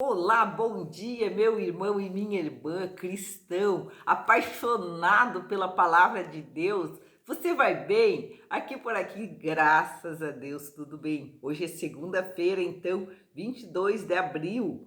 Olá, bom dia, meu irmão e minha irmã cristão, apaixonado pela palavra de Deus. Você vai bem? Aqui por aqui, graças a Deus, tudo bem. Hoje é segunda-feira, então, 22 de abril,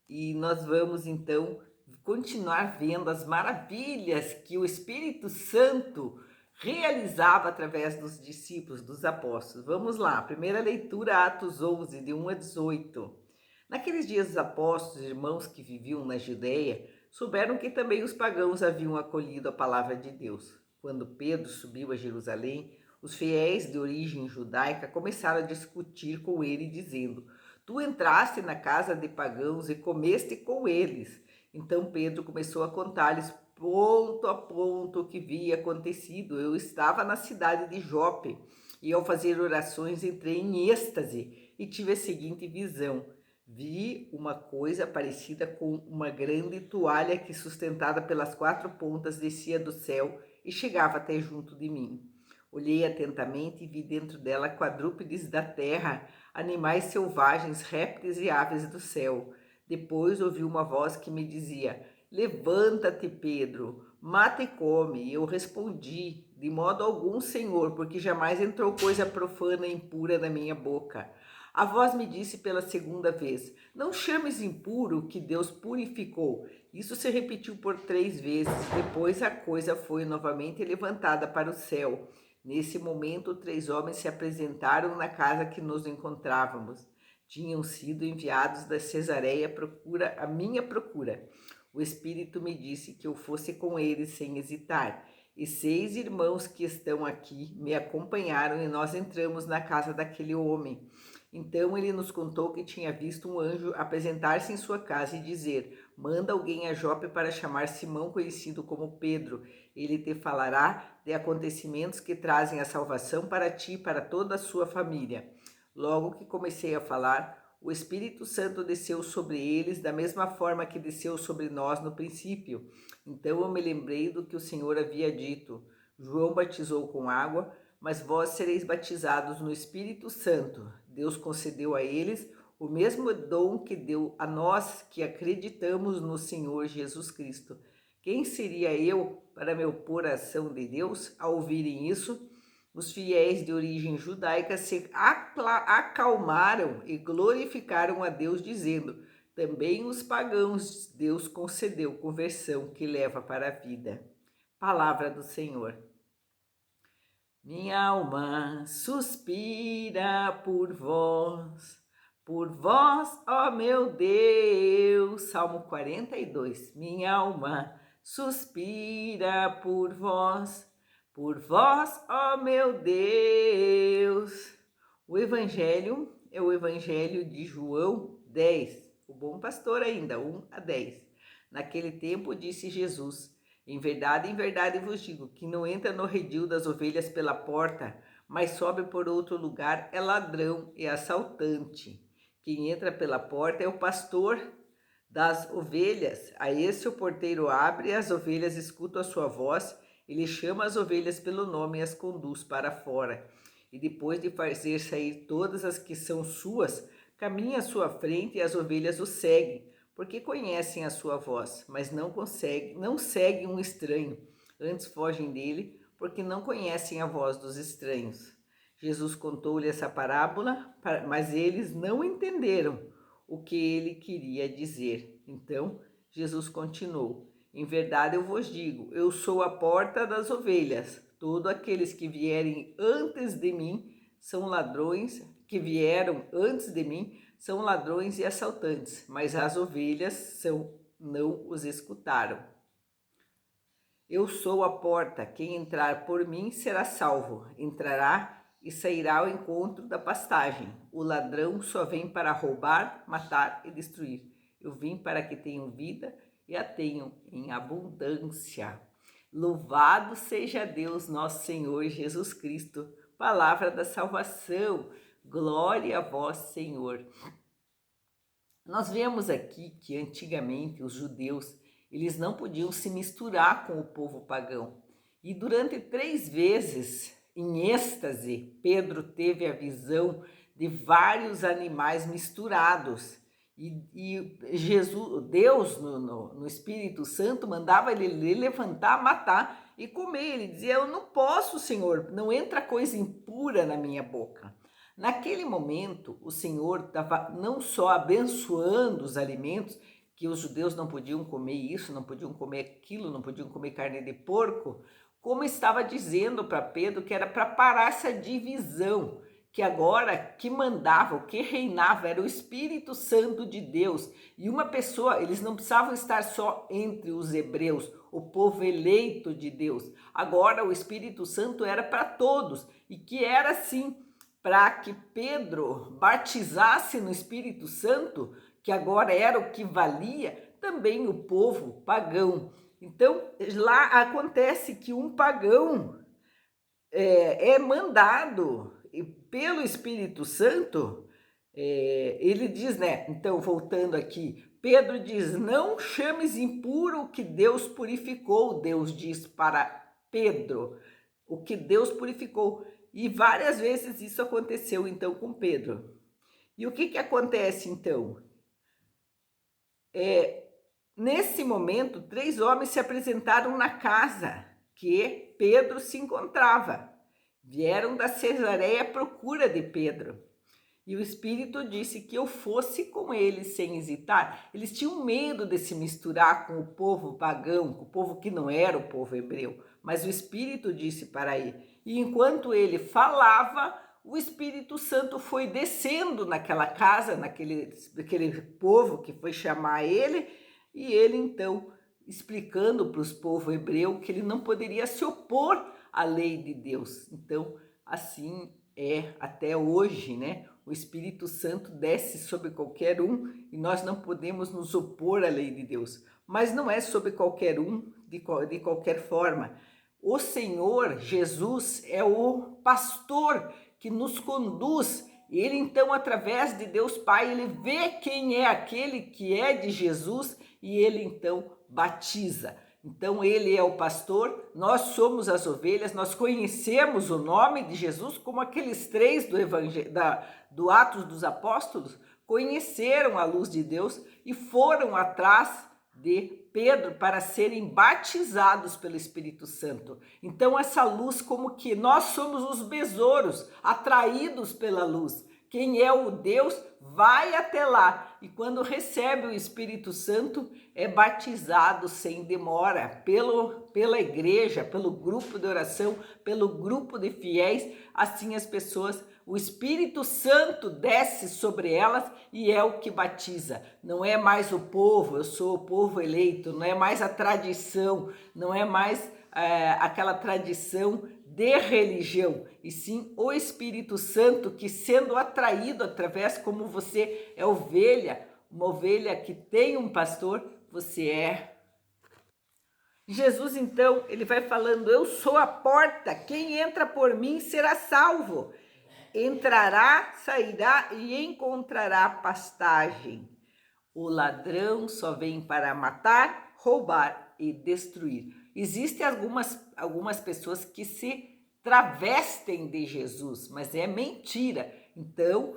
e nós vamos então continuar vendo as maravilhas que o Espírito Santo realizava através dos discípulos, dos apóstolos. Vamos lá, primeira leitura, Atos 11, de 1 a 18. Naqueles dias, os apóstolos, irmãos que viviam na Judéia, souberam que também os pagãos haviam acolhido a palavra de Deus. Quando Pedro subiu a Jerusalém, os fiéis de origem judaica começaram a discutir com ele, dizendo: Tu entraste na casa de pagãos e comeste com eles. Então Pedro começou a contar-lhes ponto a ponto o que havia acontecido. Eu estava na cidade de Jope e, ao fazer orações, entrei em êxtase e tive a seguinte visão: vi uma coisa parecida com uma grande toalha que, sustentada pelas quatro pontas, descia do céu e chegava até junto de mim. Olhei atentamente e vi dentro dela quadrúpedes da terra, animais selvagens, répteis e aves do céu. Depois ouvi uma voz que me dizia: Levanta-te, Pedro, mata e come. E eu respondi: De modo algum, Senhor, porque jamais entrou coisa profana e impura na minha boca. A voz me disse pela segunda vez: Não chames impuro o que Deus purificou. Isso se repetiu por 3 vezes. Depois a coisa foi novamente levantada para o céu. Nesse momento, 3 homens se apresentaram na casa que nos encontrávamos. Tinham sido enviados da Cesareia à minha procura. O Espírito me disse que eu fosse com eles sem hesitar. E 6 irmãos que estão aqui me acompanharam e nós entramos na casa daquele homem. Então ele nos contou que tinha visto um anjo apresentar-se em sua casa e dizer: Manda alguém a Jope para chamar Simão, conhecido como Pedro. Ele te falará de acontecimentos que trazem a salvação para ti e para toda a sua família. Logo que comecei a falar, o Espírito Santo desceu sobre eles da mesma forma que desceu sobre nós no princípio. Então eu me lembrei do que o Senhor havia dito: João batizou com água, mas vós sereis batizados no Espírito Santo. Deus concedeu a eles o mesmo dom que deu a nós que acreditamos no Senhor Jesus Cristo. Quem seria eu para me opor à ação de Deus? Ao ouvirem isso, os fiéis de origem judaica se acalmaram e glorificaram a Deus, dizendo: Também os pagãos Deus concedeu conversão que leva para a vida. Palavra do Senhor. Minha alma suspira por vós, ó meu Deus. Salmo 42. Minha alma suspira por vós, ó meu Deus. O Evangelho é o Evangelho de João 10, o bom pastor ainda, 1 a 10. Naquele tempo disse Jesus: em verdade vos digo que não entra no redil das ovelhas pela porta, mas sobe por outro lugar, é ladrão e assaltante. Quem entra pela porta é o pastor das ovelhas. A esse o porteiro abre, e as ovelhas escutam a sua voz, ele chama as ovelhas pelo nome e as conduz para fora. E depois de fazer sair todas as que são suas, caminha à sua frente e as ovelhas o seguem, porque conhecem a sua voz, mas não seguem um estranho. Antes fogem dele, porque não conhecem a voz dos estranhos. Jesus contou-lhe essa parábola, mas eles não entenderam o que ele queria dizer. Então Jesus continuou: Em verdade eu vos digo, eu sou a porta das ovelhas. Todos aqueles que vierem antes de mim são ladrões, são ladrões e assaltantes, mas as ovelhas não os escutaram. Eu sou a porta, quem entrar por mim será salvo, entrará e sairá ao encontro da pastagem. O ladrão só vem para roubar, matar e destruir. Eu vim para que tenham vida e a tenham em abundância. Louvado seja Deus, nosso Senhor Jesus Cristo, palavra da salvação. Glória a vós, Senhor. Nós vemos aqui que antigamente os judeus, eles não podiam se misturar com o povo pagão. E durante 3 vezes, em êxtase, Pedro teve a visão de vários animais misturados. E Jesus, Deus, no Espírito Santo, mandava ele levantar, matar e comer. Ele dizia: eu não posso, Senhor, não entra coisa impura na minha boca. Naquele momento, o Senhor estava não só abençoando os alimentos, que os judeus não podiam comer isso, não podiam comer aquilo, não podiam comer carne de porco, como estava dizendo para Pedro que era para parar essa divisão, que agora que mandava, o que reinava era o Espírito Santo de Deus. E uma pessoa, eles não precisavam estar só entre os hebreus, o povo eleito de Deus. Agora o Espírito Santo era para todos, e que era assim, para que Pedro batizasse no Espírito Santo, que agora era o que valia, também o povo pagão. Então, lá acontece que um pagão é mandado pelo Espírito Santo, ele diz, né? Então, voltando aqui, Pedro diz: não chames impuro o que Deus purificou. Deus diz para Pedro o que Deus purificou. E várias vezes isso aconteceu, então, com Pedro. E o que acontece, então? Nesse momento, 3 homens se apresentaram na casa que Pedro se encontrava. Vieram da Cesareia à procura de Pedro. E o Espírito disse que eu fosse com eles sem hesitar. Eles tinham medo de se misturar com o povo pagão, com o povo que não era o povo hebreu. Mas o Espírito disse para ele. E enquanto ele falava, o Espírito Santo foi descendo naquela casa, naquele povo que foi chamar ele. E ele, então, explicando para os povos hebreus que ele não poderia se opor à lei de Deus. Então, assim é até hoje, né? O Espírito Santo desce sobre qualquer um e nós não podemos nos opor à lei de Deus. Mas não é sobre qualquer um, de qualquer forma. O Senhor Jesus é o pastor que nos conduz. Ele, então, através de Deus Pai, ele vê quem é aquele que é de Jesus e ele, então, batiza. Então, ele é o pastor, nós somos as ovelhas, nós conhecemos o nome de Jesus, como aqueles 3 do Atos dos Apóstolos conheceram a luz de Deus e foram atrás de Pedro para serem batizados pelo Espírito Santo. Então, essa luz, como que nós somos os besouros, atraídos pela luz. Quem é o Deus vai até lá e quando recebe o Espírito Santo é batizado sem demora pela igreja, pelo grupo de oração, pelo grupo de fiéis. Assim as pessoas, o Espírito Santo desce sobre elas e é o que batiza. Não é mais o povo, eu sou o povo eleito, não é mais a tradição, não é mais aquela tradição de religião, e sim o Espírito Santo que, sendo atraído através, como você é ovelha, uma ovelha que tem um pastor, você é. Jesus, então, ele vai falando: eu sou a porta, quem entra por mim será salvo. Entrará, sairá e encontrará pastagem. O ladrão só vem para matar, roubar e destruir. Existem algumas pessoas que se travestem de Jesus, mas é mentira. Então,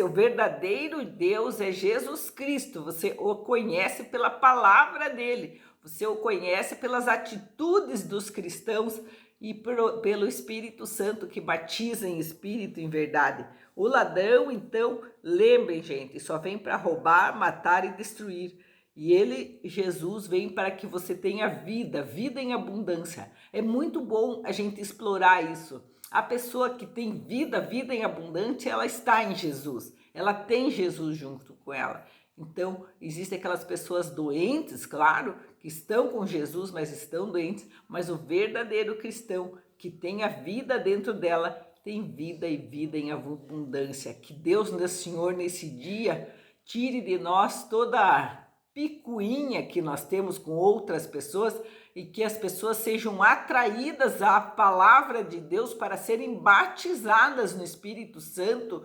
o verdadeiro Deus é Jesus Cristo. Você o conhece pela palavra dele, você o conhece pelas atitudes dos cristãos e pelo Espírito Santo que batiza em espírito e em verdade. O ladrão, então, lembrem, gente, só vem para roubar, matar e destruir. E ele, Jesus, vem para que você tenha vida, vida em abundância. É muito bom a gente explorar isso. A pessoa que tem vida, vida em abundância, ela está em Jesus. Ela tem Jesus junto com ela. Então, existem aquelas pessoas doentes, claro, que estão com Jesus, mas estão doentes. Mas o verdadeiro cristão que tem a vida dentro dela, tem vida e vida em abundância. Que Deus, Senhor, nesse dia, tire de nós toda a picuinha que nós temos com outras pessoas e que as pessoas sejam atraídas à palavra de Deus para serem batizadas no Espírito Santo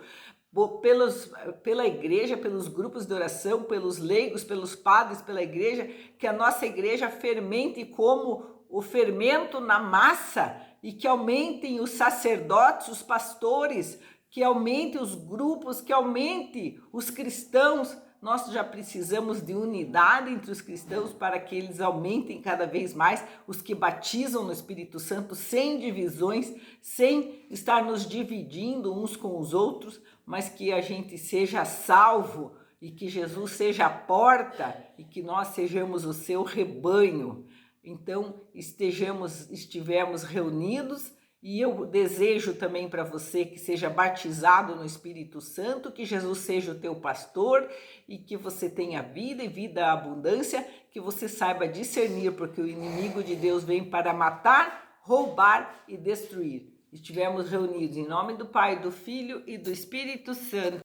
pela igreja, pelos grupos de oração, pelos leigos, pelos padres, pela igreja, que a nossa igreja fermente como o fermento na massa e que aumentem os sacerdotes, os pastores, que aumente os grupos, que aumente os cristãos nós já precisamos de unidade entre os cristãos para que eles aumentem cada vez mais, os que batizam no Espírito Santo, sem divisões, sem estar nos dividindo uns com os outros, mas que a gente seja salvo e que Jesus seja a porta e que nós sejamos o seu rebanho. Então, estivemos reunidos. E eu desejo também para você que seja batizado no Espírito Santo, que Jesus seja o teu pastor e que você tenha vida e vida abundância, que você saiba discernir, porque o inimigo de Deus vem para matar, roubar e destruir. Estivemos reunidos em nome do Pai, do Filho e do Espírito Santo.